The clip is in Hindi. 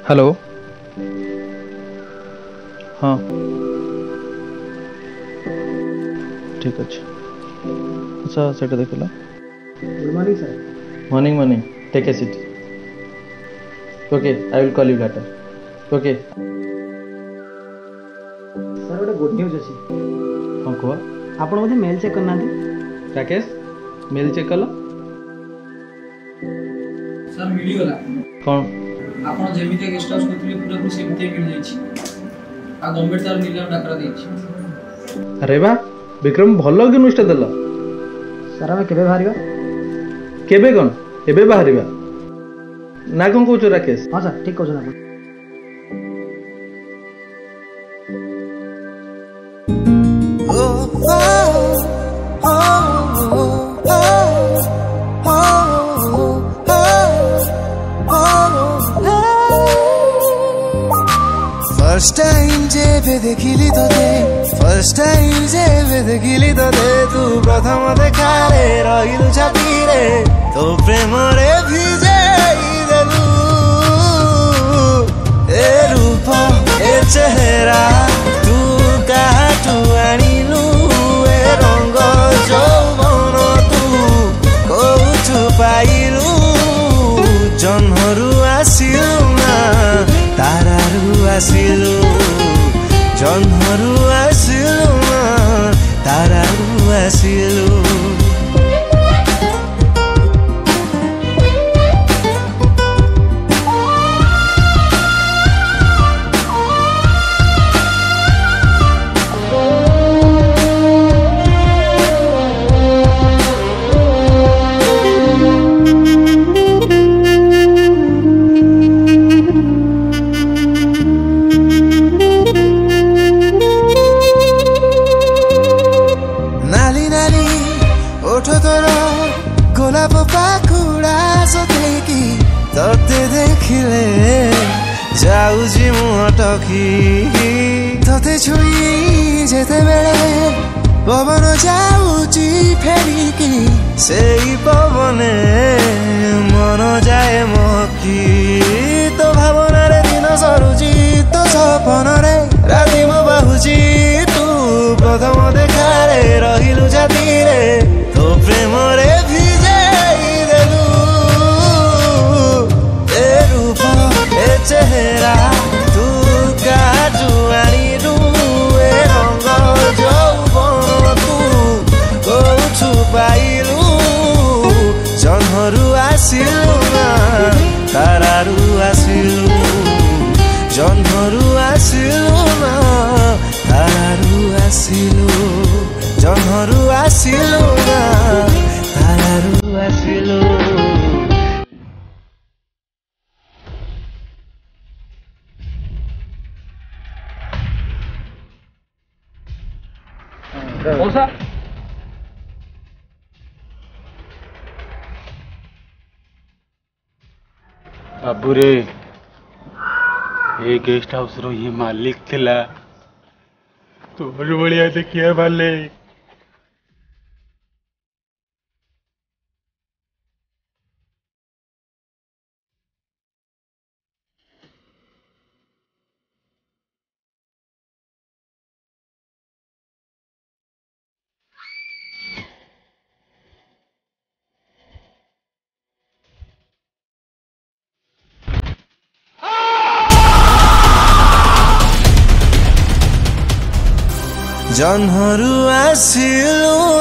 हेलो हाँ ठीक अच्छे अच्छा सेटा देखला good morning sir morning morning take a seat okay I will call you later okay sir गोटे गुड न्यूज अच्छी हाँ कह आप मेल चेक करना राकेश मेल चेक कल सर मिलीगला कौन आपण जेमिति गेस्ट हाउस करथिले पूरा पूरी सेमिति मिल जाई छी आ गवर्नमेंट तार निलाम डाकरा देई छी अरे बा विक्रम भलो कि न्यूज़ देल सर आम केबे बाहरिबा केबे कौन एबे बाहरिबा ना कौन कहूँ राकेश हाँ सर ठीक कहते आप फर्स्ट टाइम जेबे देखिली तोते फर्स्ट टाइम जेबे देखिली तोते तू प्रथम देखारे रहिलु छातीरे तो प्रेम रे भिजाई देलु ए रूप ए चेहरा तू काटू आनिलु ए रंग जौवन तू कोठु पाइलु जन्मरु आसिलु ना तारारु आसिलु जन्मरु आसिलु ना तारारु आसिलु गोलाप पाखुड़ा सतेकी तते देखिले जाउजी मुह टकी तते छुई जेते बेले पवन जाउची फेरिकी सेई पवने मन जाए महकी तो भावना रे दिन सरुची तो सपन रे राति मो बाहुची तू प्रथम देखारे रहिलु छातीरे तो प्रेम रे भिजाई देलु ए रूप ए चेहरा तू काटू आनिलु ए रंग जौवन तू कोठु पाइलु जन्मरु आसिलु ना तारारु आसिलु जन्मरु आसिलु ना तारारु आसिलु जन्मरु आसिलु ना तारारु आसिलु मौसा बाबू रे ये गेस्ट हाउस रो ये मालिक थिला तोर बड़िया देखिए भाले जन्मरु आसिलु